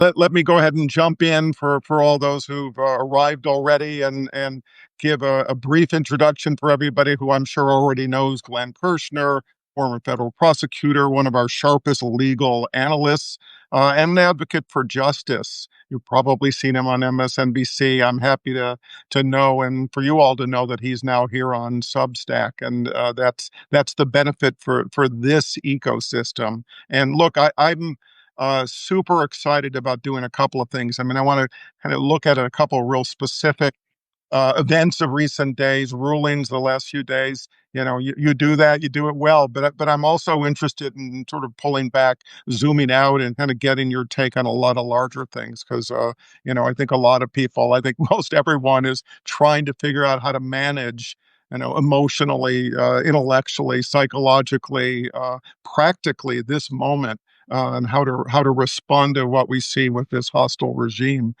Let me go ahead and jump in for all those who've arrived already and give a brief introduction for everybody who I'm sure already knows Glenn Kirschner, former federal prosecutor, one of our sharpest legal analysts, and an advocate for justice. You've probably seen him on MSNBC. I'm happy to know, and for you all to know, that he's now here on Substack, and that's the benefit for this ecosystem. And look, I'm super excited about doing a couple of things. I mean, I want to kind of look at a couple of real specific events of recent days, rulings the last few days. You know, you do that, you do it well. But I'm also interested in sort of pulling back, zooming out, and kind of getting your take on a lot of larger things. Because I think a lot of people, I think most everyone, is trying to figure out how to manage, emotionally, intellectually, psychologically, practically this moment, and how to respond to what we see with this hostile regime.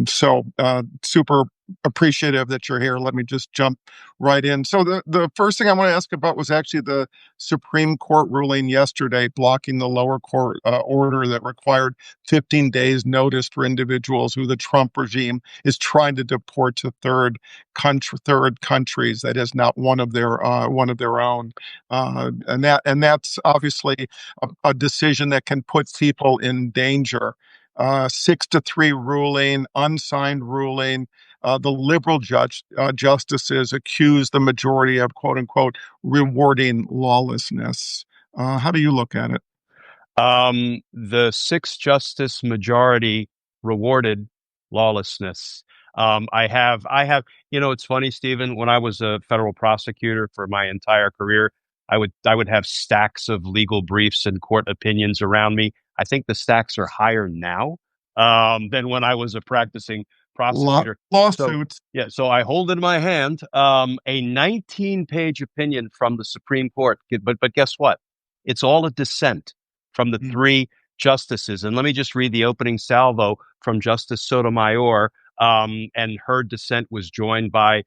Super appreciative that you're here. Let me just jump right in. So the first thing I want to ask about was actually the Supreme Court ruling yesterday blocking the lower court order that required 15 days notice for individuals who the Trump regime is trying to deport to third countries. That is not one of their own, and that's obviously a decision that can put people in danger. 6-3 ruling, unsigned ruling. The liberal justices accuse the majority of, quote unquote, rewarding lawlessness. How do you look at it? The six justice majority rewarded lawlessness. It's funny, Stephen, when I was a federal prosecutor for my entire career, I would have stacks of legal briefs and court opinions around me. I think the stacks are higher now, than when I was a practicing prosecutor. Lawsuits. So I hold in my hand, a 19-page opinion from the Supreme Court. But guess what? It's all a dissent from the three justices. And let me just read the opening salvo from Justice Sotomayor. And her dissent was joined by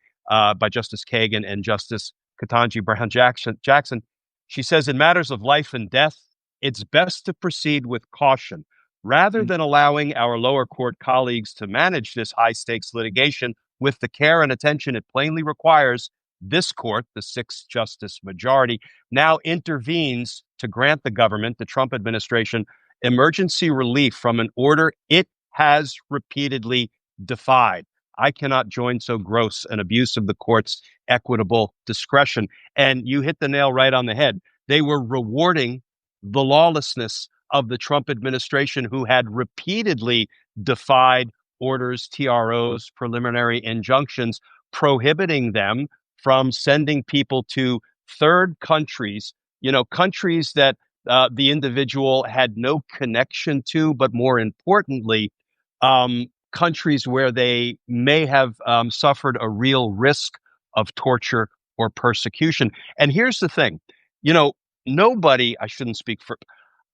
Justice Kagan and Justice Ketanji Brown Jackson. She says, in matters of life and death, it's best to proceed with caution. Rather than allowing our lower court colleagues to manage this high-stakes litigation with the care and attention it plainly requires, this court, the six-justice majority, now intervenes to grant the government, the Trump administration, emergency relief from an order it has repeatedly defied. I cannot join so gross an abuse of the court's equitable discretion. And you hit the nail right on the head. They were rewarding the lawlessness of the Trump administration, who had repeatedly defied orders, TROs, preliminary injunctions, prohibiting them from sending people to third countries, countries that the individual had no connection to, but more importantly, countries where they may have suffered a real risk of torture or persecution. And here's the thing, nobody, I shouldn't speak for,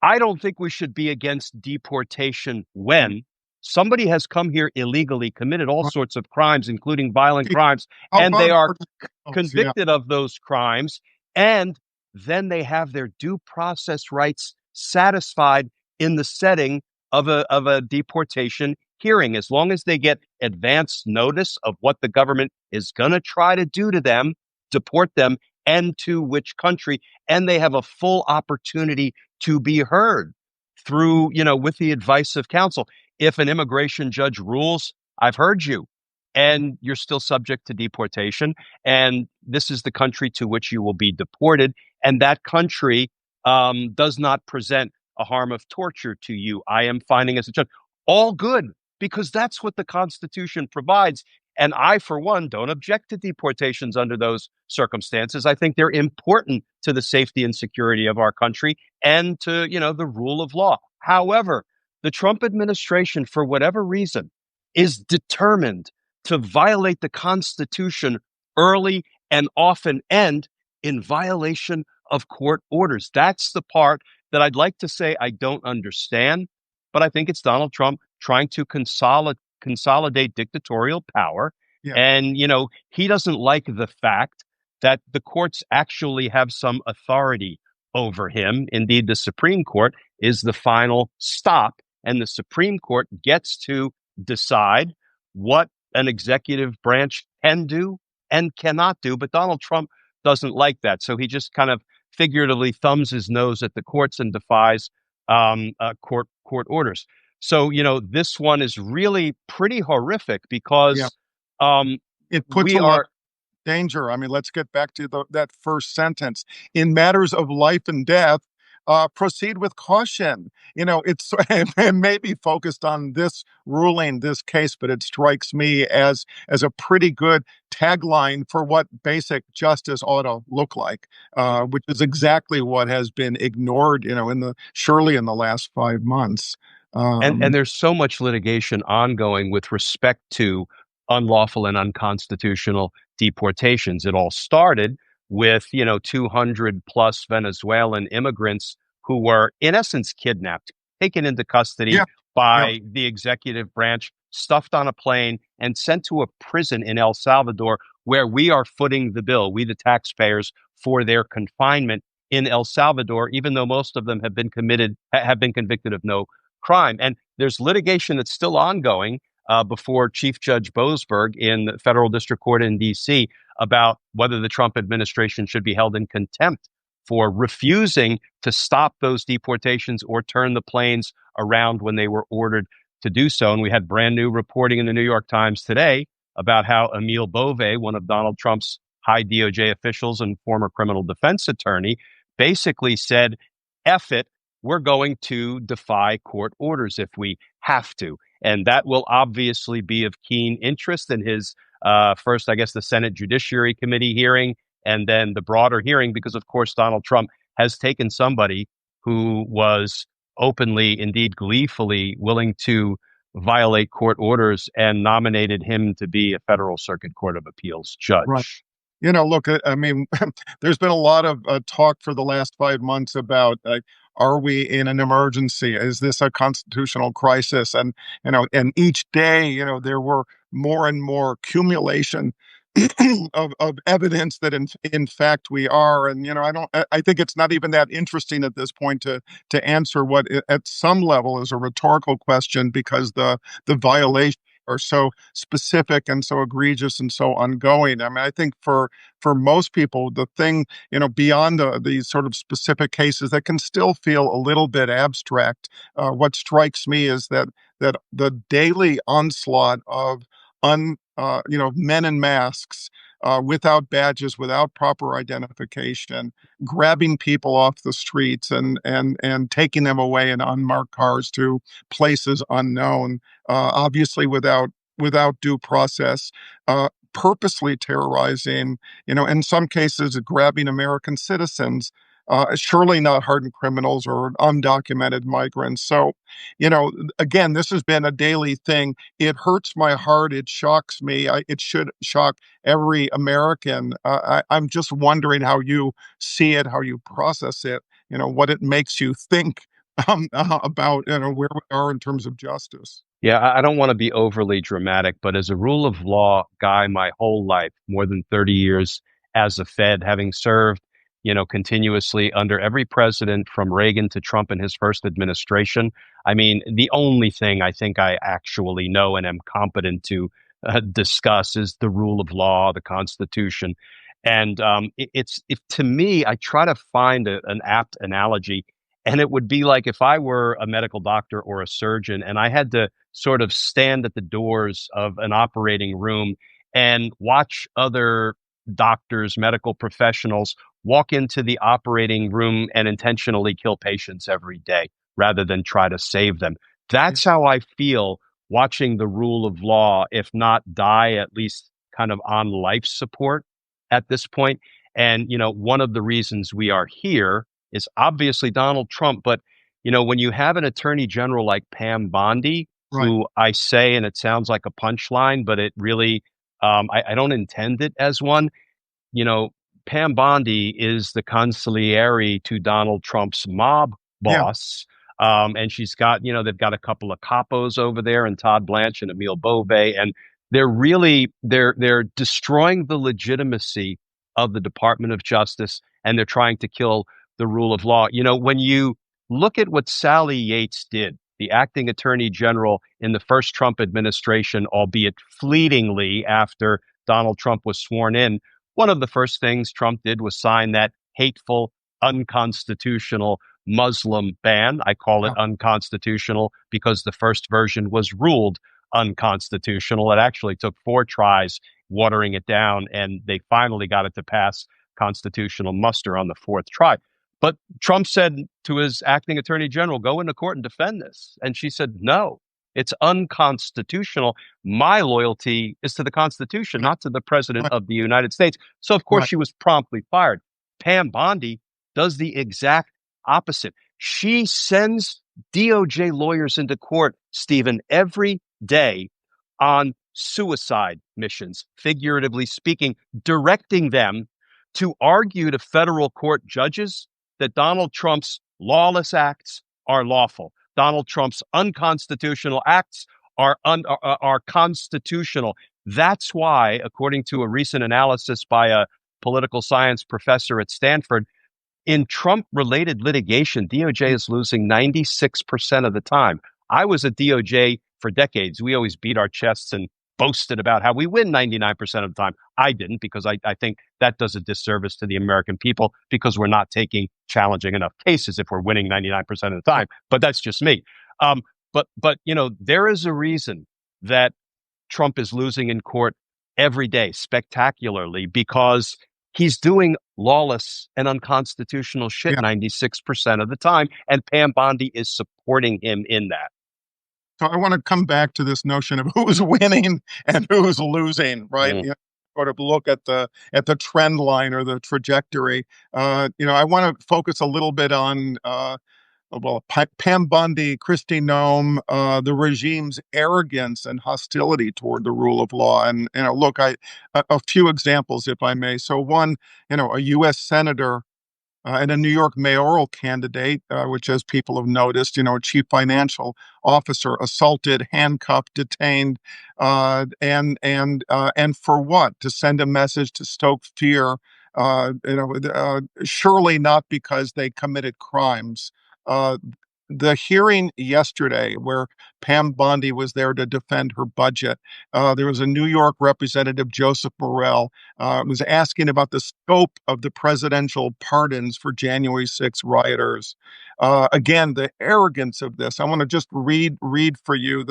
I don't think we should be against deportation when somebody has come here illegally, committed all sorts of crimes, including violent crimes, and they are convicted of those crimes, and then they have their due process rights satisfied in the setting of a deportation hearing. As long as they get advance notice of what the government is going to try to do to them, deport them, and to which country, and they have a full opportunity to be heard through, with the advice of counsel. If an immigration judge rules, I've heard you, and you're still subject to deportation, and this is the country to which you will be deported, and that country does not present a harm of torture to you, I am finding as a judge. All good, because that's what the Constitution provides. And I, for one, don't object to deportations under those circumstances. I think they're important to the safety and security of our country and to, the rule of law. However, the Trump administration, for whatever reason, is determined to violate the Constitution early and often, and in violation of court orders. That's the part that I'd like to say I don't understand, but I think it's Donald Trump trying to consolidate dictatorial power. Yeah. And, he doesn't like the fact that the courts actually have some authority over him. Indeed, the Supreme Court is the final stop and the Supreme Court gets to decide what an executive branch can do and cannot do. But Donald Trump doesn't like that. So he just kind of figuratively thumbs his nose at the courts and defies court orders. So, this one is really pretty horrific Yeah. because It puts we a lot are. of danger. I mean, let's get back to that first sentence. In matters of life and death, proceed with caution. It's it may be focused on this ruling, this case, but it strikes me as a pretty good tagline for what basic justice ought to look like, which is exactly what has been ignored, surely in the last 5 months. And Um, there's so much litigation ongoing with respect to unlawful and unconstitutional deportations. It all started with, 200 plus Venezuelan immigrants who were, in essence, kidnapped, taken into custody yeah, yeah, by the executive branch, stuffed on a plane, and sent to a prison in El Salvador, where we are footing the bill, we the taxpayers, for their confinement in El Salvador, even though most of them have been convicted of no crime. And there's litigation that's still ongoing before Chief Judge Boasberg in the federal district court in D.C. about whether the Trump administration should be held in contempt for refusing to stop those deportations or turn the planes around when they were ordered to do so. And we had brand new reporting in the New York Times today about how Emile Bove, one of Donald Trump's high DOJ officials and former criminal defense attorney, basically said, F it, we're going to defy court orders if we have to. And that will obviously be of keen interest in his first, I guess, the Senate Judiciary Committee hearing, and then the broader hearing, because, of course, Donald Trump has taken somebody who was openly, indeed gleefully, willing to violate court orders and nominated him to be a federal circuit court of appeals right. judge. Look, I mean, there's been a lot of talk for the last 5 months about are we in an emergency? Is this a constitutional crisis? And each day, there were more and more accumulation of evidence that in fact we are. And I think it's not even that interesting at this point to answer what at some level is a rhetorical question, because the violation are so specific and so egregious and so ongoing. I mean, I think for most people, the thing, beyond these sort of specific cases that can still feel a little bit abstract, what strikes me is that the daily onslaught of men in masks, without badges, without proper identification, grabbing people off the streets and taking them away in unmarked cars to places unknown, obviously without due process, purposely terrorizing, in some cases grabbing American citizens, surely not hardened criminals or undocumented migrants. So, again, this has been a daily thing. It hurts my heart. It shocks me. It should shock every American. I'm just wondering how you see it, how you process it, what it makes you think about, where we are in terms of justice. Yeah, I don't want to be overly dramatic, but as a rule of law guy my whole life, more than 30 years as a Fed, having served, continuously under every president from Reagan to Trump in his first administration. I mean, the only thing I think I actually know and am competent to discuss is the rule of law, the Constitution. And to me, I try to find an apt analogy. And it would be like if I were a medical doctor or a surgeon and I had to sort of stand at the doors of an operating room and watch other doctors, medical professionals walk into the operating room and intentionally kill patients every day rather than try to save them. Yeah, That's how I feel watching the rule of law, if not die, at least kind of on life support at this point. And, one of the reasons we are here is obviously Donald Trump. But, when you have an attorney general like Pam Bondi, right. who I say, and it sounds like a punchline, but it really, I don't intend it as one. you know, Pam Bondi is the consigliere to Donald Trump's mob Yeah, boss. And she's got, they've got a couple of capos over there, and Todd Blanche and Emile Bove, and they're destroying the legitimacy of the Department of Justice, and they're trying to kill the rule of law. When you look at what Sally Yates did the acting attorney general in the first Trump administration, albeit fleetingly after Donald Trump was sworn in, one of the first things Trump did was sign that hateful, unconstitutional Muslim ban. I call it unconstitutional because the first version was ruled unconstitutional. It actually took 4 tries watering it down, and they finally got it to pass constitutional muster on the 4th try. But Trump said to his acting attorney general, go into court and defend this. And she said, no, it's unconstitutional. My loyalty is to the Constitution, not to the president of the United States. So, of course, she was promptly fired. Pam Bondi does the exact opposite. She sends DOJ lawyers into court, Stephen, every day on suicide missions, figuratively speaking, directing them to argue to federal court judges that Donald Trump's lawless acts are lawful. Donald Trump's unconstitutional acts are constitutional. That's why, according to a recent analysis by a political science professor at Stanford, in Trump-related litigation, DOJ is losing 96% of the time. I was at DOJ for decades. We always beat our chests and boasted about how we win 99% of the time. I didn't, because I think that does a disservice to the American people, because we're not taking challenging enough cases if we're winning 99% of the time. But that's just me. But you know, there is a reason that Trump is losing in court every day, spectacularly, because he's doing lawless and unconstitutional shit 96% of the time, and Pam Bondi is supporting him in that. So I want to come back to this notion of who's winning and who's losing, right? You know, sort of look at the trend line or the trajectory. You know, I want to focus a little bit on Pam Bondi Kristi Noem, the regime's arrogance and hostility toward the rule of law. And you know, look, a few examples, if I may. So one, you know, a U.S. senator and a New York mayoral candidate, which, as people have noticed, you know, a chief financial officer assaulted, handcuffed, detained, and for what? To send a message to stoke fear. Surely not because they committed crimes. The hearing yesterday, where Pam Bondi was there to defend her budget, there was a New York representative, Joseph Morell, was asking about the scope of the presidential pardons for January 6 rioters. Again, the arrogance of this. I want to just read for you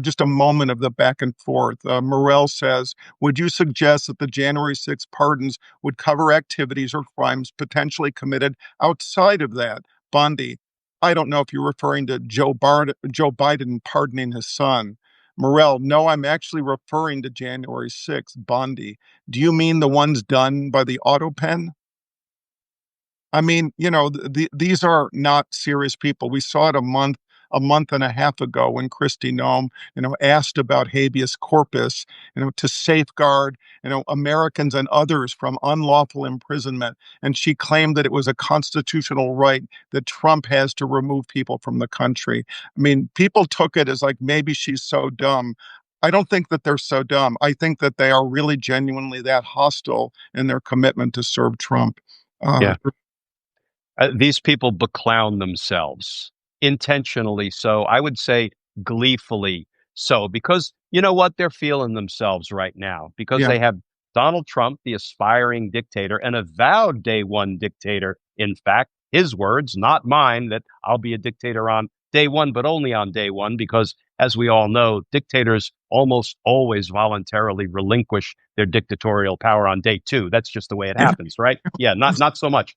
just a moment of the back and forth. Morell says, "Would you suggest that the January 6 pardons would cover activities or crimes potentially committed outside of that?" Bondi, I don't know if you're referring to Joe Biden pardoning his son. Morell, no, I'm actually referring to January 6th. Bondi, do you mean the ones done by the auto pen? I mean, you know, these are not serious people. We saw it a month and a half ago when Kristi Noem, you know, asked about habeas corpus, you know, to safeguard, you know, Americans and others from unlawful imprisonment. And she claimed that it was a constitutional right that Trump has to remove people from the country. I mean, people took it as like, maybe she's so dumb. I don't think that they're so dumb. I think that they are really genuinely that hostile in their commitment to serve Trump. Yeah. These people beclown themselves intentionally. So I would say gleefully so, because you know what? They're feeling themselves right now, because they have Donald Trump, the aspiring dictator, an avowed day one dictator. In fact, his words, not mine, that I'll be a dictator on day one, but only on day one, because as we all know, dictators almost always voluntarily relinquish their dictatorial power on day two. That's just the way it happens, right? Yeah, not so much.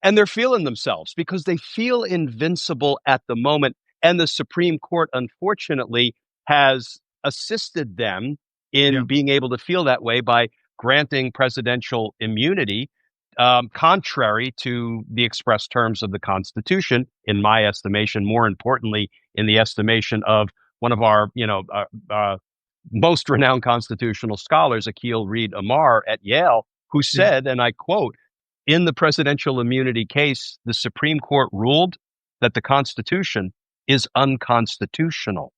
And they're feeling themselves because they feel invincible at the moment. And the Supreme Court, unfortunately, has assisted them in being able to feel that way by granting presidential immunity, contrary to the express terms of the Constitution, in my estimation, more importantly, in the estimation of one of our, most renowned constitutional scholars, Akil Reed Amar at Yale, who said, and I quote, "In the presidential immunity case, the Supreme Court ruled that the Constitution is unconstitutional."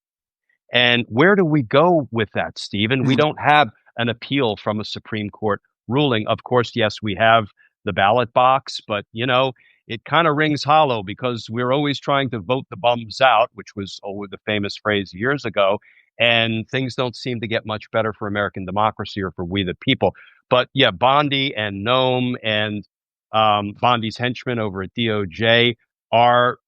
And where do we go with that, Stephen? We don't have an appeal from a Supreme Court ruling. Of course, yes, we have the ballot box, but, you know, it kind of rings hollow because we're always trying to vote the bums out, which was the famous phrase years ago. And things don't seem to get much better for American democracy or for we the people. But yeah, Bondi and Noem and Bondi's henchmen over at DOJ are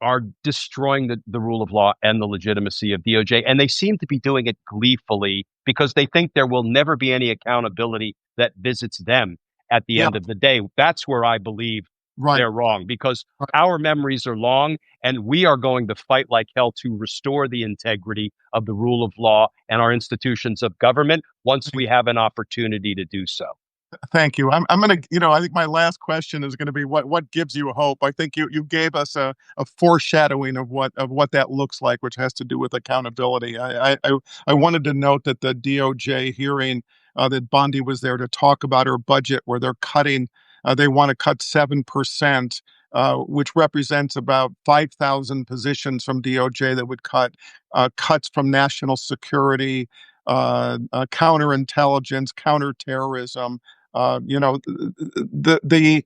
destroying the rule of law and the legitimacy of DOJ. And they seem to be doing it gleefully because they think there will never be any accountability that visits them at the Yeah. end of the day. That's where I believe Right. they're wrong, because Right. our memories are long and we are going to fight like hell to restore the integrity of the rule of law and our institutions of government once we have an opportunity to do so. Thank you. I'm going to, I think my last question is going to be what gives you hope? I think you gave us a foreshadowing of what that looks like, which has to do with accountability. I wanted to note that the DOJ hearing that Bondi was there to talk about her budget, where they're cutting, they want to cut 7%. Which represents about 5,000 positions from DOJ that would cut, cuts from national security, counterintelligence, counterterrorism, the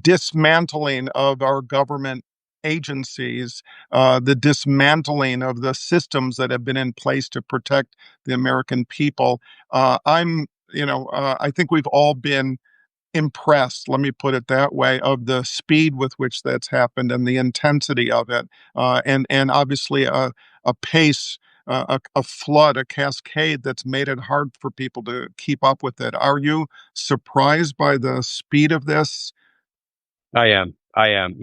dismantling of our government agencies, the dismantling of the systems that have been in place to protect the American people. I think we've all been impressed, let me put it that way, of the speed with which that's happened and the intensity of it, and obviously a pace, a flood, a cascade that's made it hard for people to keep up with it. Are you surprised by the speed of this? I am. I am.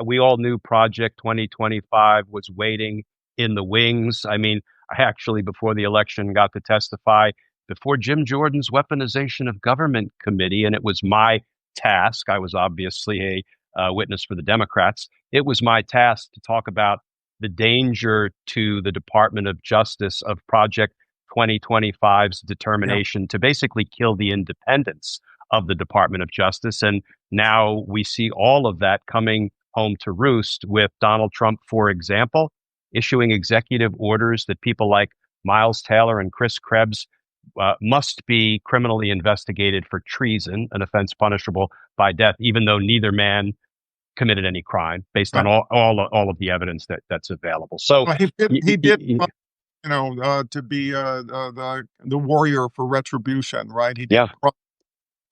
We all knew Project 2025 was waiting in the wings. I mean, I actually, before the election, got to testify before Jim Jordan's Weaponization of Government Committee, and it was my task. I was obviously a witness for the Democrats. It was my task to talk about the danger to the Department of Justice of Project 2025's Yeah, determination to basically kill the independence of the Department of Justice. And now we see all of that coming home to roost with Donald Trump, for example, issuing executive orders that people like Miles Taylor and Chris Krebs must be criminally investigated for treason, an offense punishable by death, even though neither man committed any crime, based on right. all of the evidence that's available. So, Well, he did, to be the warrior for retribution, right? He did yeah.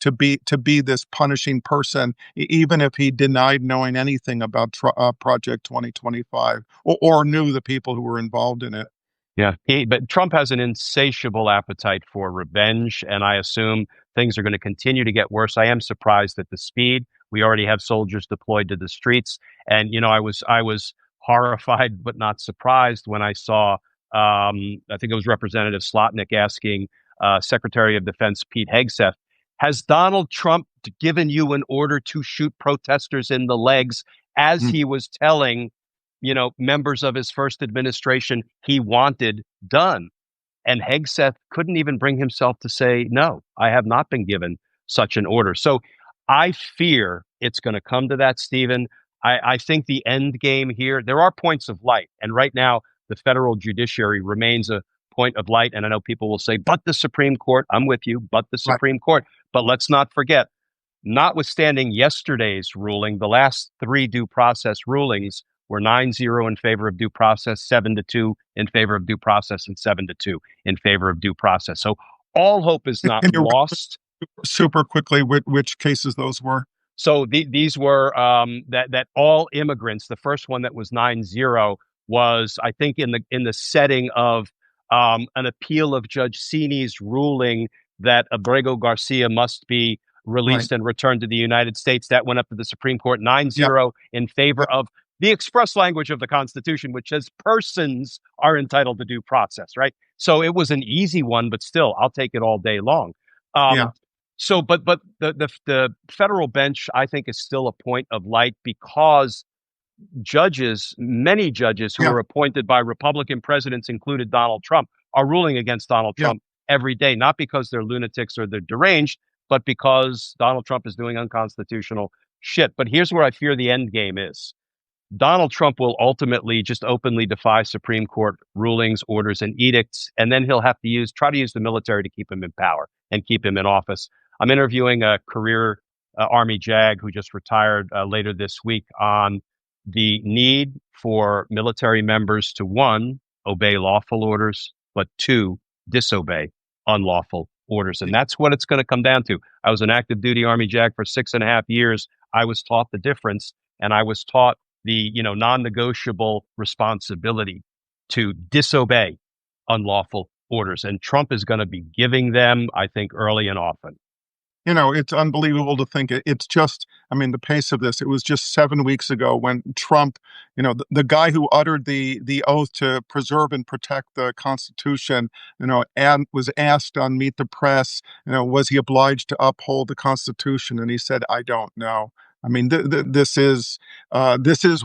to be this punishing person, even if he denied knowing anything about Project 2025, or knew the people who were involved in it. Yeah, but Trump has an insatiable appetite for revenge, and I assume things are going to continue to get worse. I am surprised at the speed. We already have soldiers deployed to the streets, and I was horrified but not surprised when I saw I think it was Representative Slotnick asking Secretary of Defense Pete Hegseth, "Has Donald Trump given you an order to shoot protesters in the legs?" As Mm. he was telling members of his first administration he wanted done. And Hegseth couldn't even bring himself to say, no, I have not been given such an order. So I fear it's going to come to that, Stephen. I think the end game here, there are points of light. And right now, the federal judiciary remains a point of light. And I know people will say, but the Supreme Court, I'm with you, but the Right. Supreme Court. But let's not forget, notwithstanding yesterday's ruling, the last three due process rulings were 9-0 in favor of due process, 7-2 in favor of due process, and 7-2 in favor of due process. So all hope is not Can you lost. super quickly which cases those were? So these were that all immigrants. The first one that was 9-0 was, I think, in the setting of an appeal of Judge Sini's ruling that Abrego Garcia must be Right. released and returned to the United States. That went up to the Supreme Court, 9 Yeah. 0 in favor Yeah. of the express language of the Constitution, which says persons are entitled to due process, right? So it was an easy one, but still, I'll take it all day long. Yeah. But the federal bench, I think, is still a point of light because many judges who Yeah. were appointed by Republican presidents, included Donald Trump, are ruling against Donald Yeah. Trump every day, not because they're lunatics or they're deranged, but because Donald Trump is doing unconstitutional shit. But here's where I fear the end game is. Donald Trump will ultimately just openly defy Supreme Court rulings, orders, and edicts, and then he'll have to try to use the military to keep him in power and keep him in office. I'm interviewing a career Army JAG who just retired later this week on the need for military members to, one, obey lawful orders, but two, disobey unlawful orders. And that's what it's going to come down to. I was an active duty Army JAG for 6.5 years. I was taught the difference, and I was taught the, non-negotiable responsibility to disobey unlawful orders. And Trump is going to be giving them, I think, early and often. It's unbelievable to think it's just, I mean, the pace of this, it was just 7 weeks ago when Trump, the guy who uttered the oath to preserve and protect the Constitution, and was asked on Meet the Press, was he obliged to uphold the Constitution? And he said, I don't know. I mean, this is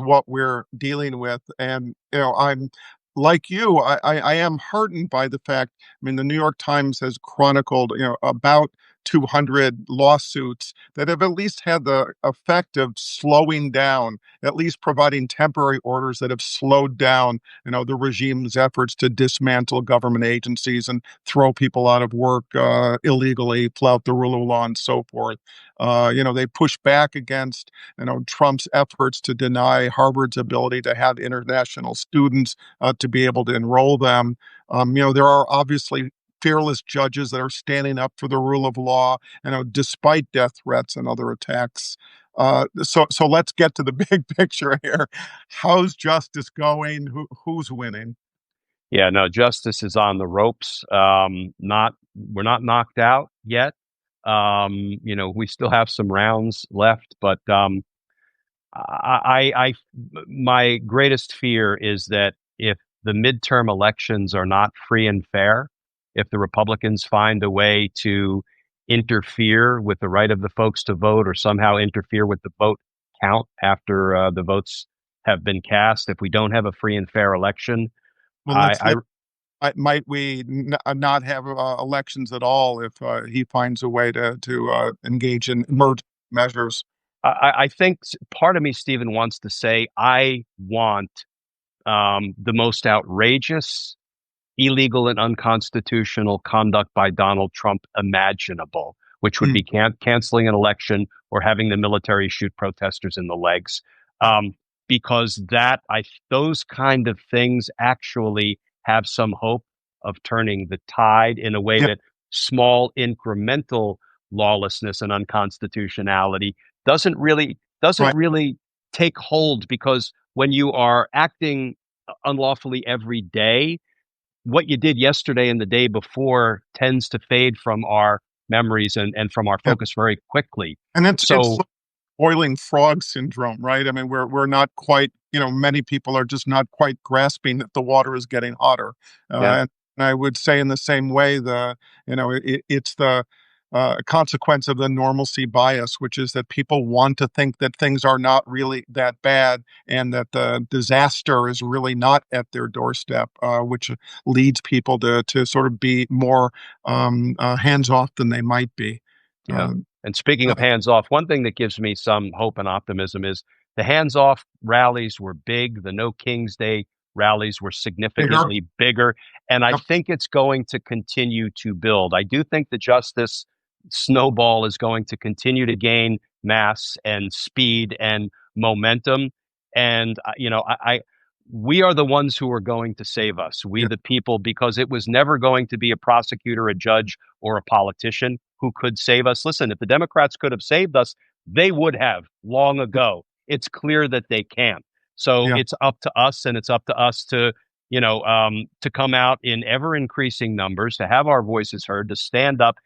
what we're dealing with. And, I'm like you, I am heartened by the fact, I mean, the New York Times has chronicled, about 200 lawsuits that have at least had the effect of slowing down, at least providing temporary orders that have slowed down, the regime's efforts to dismantle government agencies and throw people out of work illegally, flout the rule of law, and so forth. They push back against, Trump's efforts to deny Harvard's ability to have international students to be able to enroll them. There are obviously fearless judges that are standing up for the rule of law, despite death threats and other attacks. So let's get to the big picture here. How's justice going? Who's winning? Yeah, no, justice is on the ropes. We're not knocked out yet. We still have some rounds left, but my greatest fear is that if the midterm elections are not free and fair, if the Republicans find a way to interfere with the right of the folks to vote or somehow interfere with the vote count after the votes have been cast, if we don't have a free and fair election, Well, might we not have elections at all if he finds a way to engage in emergency measures? I think part of me, Stephen, wants to say I want the most outrageous, illegal, and unconstitutional conduct by Donald Trump imaginable, which would Mm, be canceling an election or having the military shoot protesters in the legs. Um, because those kind of things actually have some hope of turning the tide in a way yeah, that small incremental lawlessness and unconstitutionality doesn't really doesn't right. really take hold, because when you are acting unlawfully every day, what you did yesterday and the day before tends to fade from our memories and from our Yeah. focus very quickly. And it's So, boiling frog syndrome, right? I mean, we're not quite, many people are just not quite grasping that the water is getting hotter. yeah, And I would say in the same way, it's the consequence of the normalcy bias, which is that people want to think that things are not really that bad and that the disaster is really not at their doorstep, which leads people to sort of be more hands off than they might be. yeah. Uh, And speaking uh, of hands off, one thing that gives me some hope and optimism is the hands off rallies were big. The No Kings Day rallies were Bigger. significantly bigger. And I Yep. think it's going to continue to build. I do think the justice snowball is going to continue to gain mass and speed and momentum. And, we are the ones who are going to save us. We, Yeah. the people, because it was never going to be a prosecutor, a judge, or a politician who could save us. Listen, if the Democrats could have saved us, they would have long ago. It's clear that they can't. So Yeah. it's up to us, and it's up to us to come out in ever increasing numbers, to have our voices heard, to stand up.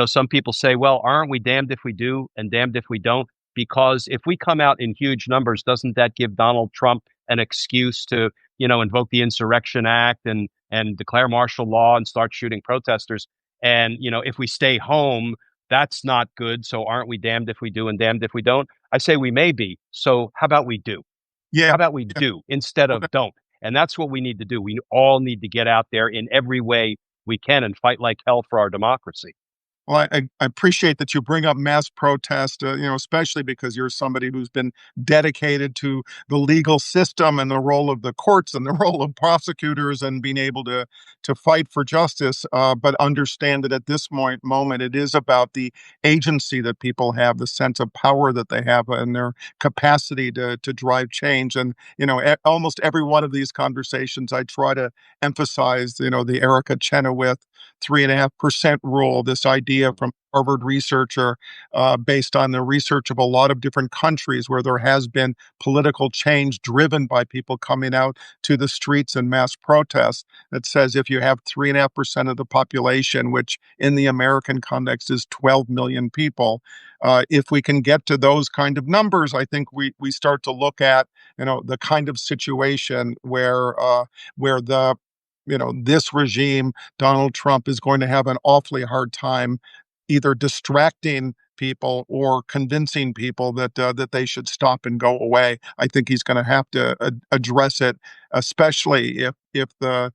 Some people say, well, aren't we damned if we do and damned if we don't? Because if we come out in huge numbers, doesn't that give Donald Trump an excuse to, invoke the Insurrection Act and declare martial law and start shooting protesters? And, if we stay home, that's not good. So aren't we damned if we do and damned if we don't? I say we may be. So how about we do? How Yeah. about we Yeah. do instead Okay. of don't? And that's what we need to do. We all need to get out there in every way we can and fight like hell for our democracy. Well, I appreciate that you bring up mass protest, especially because you're somebody who's been dedicated to the legal system and the role of the courts and the role of prosecutors and being able to fight for justice. But understand that at this moment, it is about the agency that people have, the sense of power that they have, and their capacity to drive change. And almost every one of these conversations, I try to emphasize, the Erica Chenoweth 3.5% rule, this idea from Harvard researcher based on the research of a lot of different countries where there has been political change driven by people coming out to the streets and mass protests that says if you have 3.5% of the population, which in the American context is 12 million people, if we can get to those kind of numbers, I think we start to look at the kind of situation where this regime, Donald Trump, is going to have an awfully hard time either distracting people or convincing people that they should stop and go away. I think he's going to have to address it, especially if the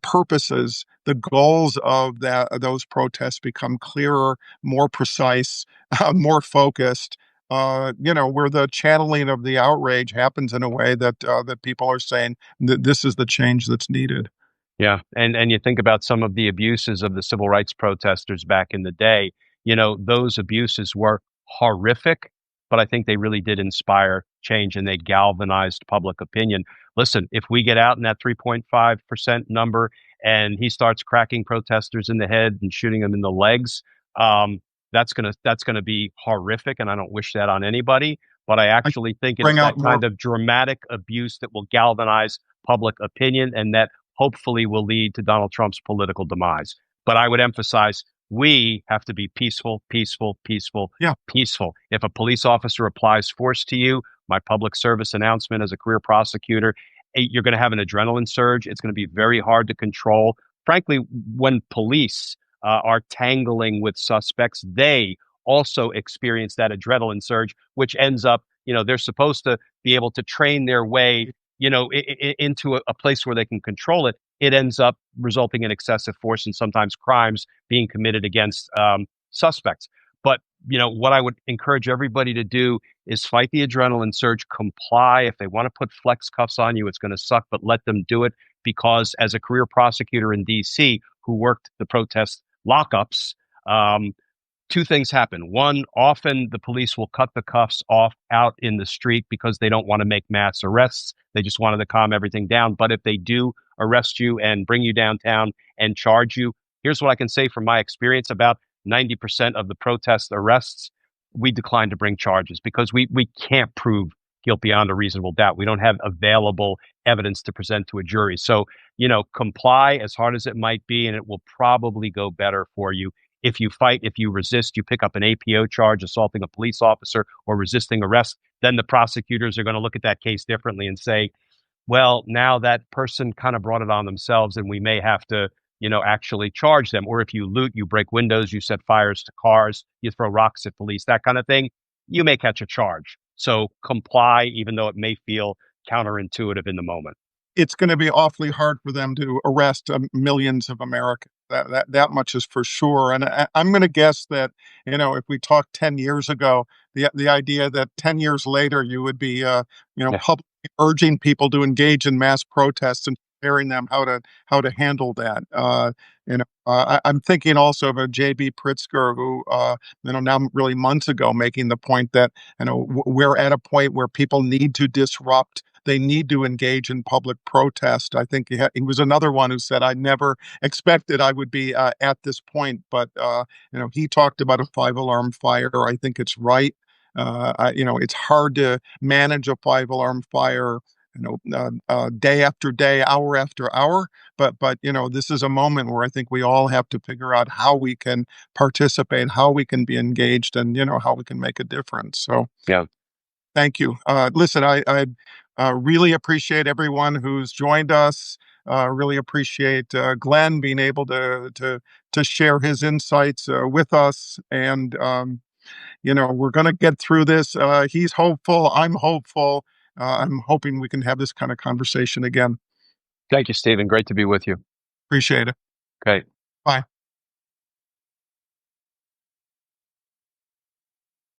purposes, the goals of those protests become clearer, more precise, more focused. Where the channeling of the outrage happens in a way that people are saying that this is the change that's needed. Yeah, and you think about some of the abuses of the civil rights protesters back in the day, those abuses were horrific, but I think they really did inspire change and they galvanized public opinion. Listen, if we get out in that 3.5% number and he starts cracking protesters in the head and shooting them in the legs, that's gonna be horrific, and I don't wish that on anybody. But I I actually think it's bring out that more. kind of dramatic abuse that will galvanize public opinion and that hopefully will lead to Donald Trump's political demise. But I would emphasize we have to be peaceful, peaceful, peaceful, Yeah, peaceful. If a police officer applies force to you, my public service announcement as a career prosecutor, you're going to have an adrenaline surge. It's going to be very hard to control. Frankly, when police are tangling with suspects, they also experience that adrenaline surge, which ends up, they're supposed to be able to train their way into a place where they can control it. It ends up resulting in excessive force and sometimes crimes being committed against suspects. But what I would encourage everybody to do is fight the adrenaline surge, comply. If they want to put flex cuffs on you, it's going to suck, but let them do it. Because as a career prosecutor in D.C. who worked the protest lockups, two things happen. One, often the police will cut the cuffs off out in the street because they don't want to make mass arrests. They just wanted to calm everything down. But if they do arrest you and bring you downtown and charge you, here's what I can say from my experience: about 90% of the protest arrests, we decline to bring charges because we can't prove guilt beyond a reasonable doubt. We don't have available evidence to present to a jury. So, comply as hard as it might be, and it will probably go better for you. If you fight, if you resist, you pick up an APO charge, assaulting a police officer or resisting arrest, then the prosecutors are going to look at that case differently and say, well, now that person kind of brought it on themselves and we may have to, actually charge them. Or if you loot, you break windows, you set fires to cars, you throw rocks at police, that kind of thing, you may catch a charge. So comply, even though it may feel counterintuitive in the moment. It's going to be awfully hard for them to arrest millions of Americans. That much is for sure. And I'm going to guess that if we talked 10 years ago, the idea that 10 years later you would be Yeah. publicly urging people to engage in mass protests and preparing them how to handle that. I'm thinking also of a J.B. Pritzker who now really months ago making the point that we're at a point where people need to disrupt. They need to engage in public protest. I think he was another one who said, "I never expected I would be at this point," but he talked about a five-alarm fire. I think it's right. It's hard to manage a five-alarm fire, day after day, hour after hour. But this is a moment where I think we all have to figure out how we can participate, how we can be engaged, and how we can make a difference. So. Yeah. Thank you. Listen, I really appreciate everyone who's joined us. Really appreciate Glenn being able to share his insights with us, and we're going to get through this. He's hopeful. I'm hopeful. I'm hoping we can have this kind of conversation again. Thank you, Stephen. Great to be with you. Appreciate it. Okay.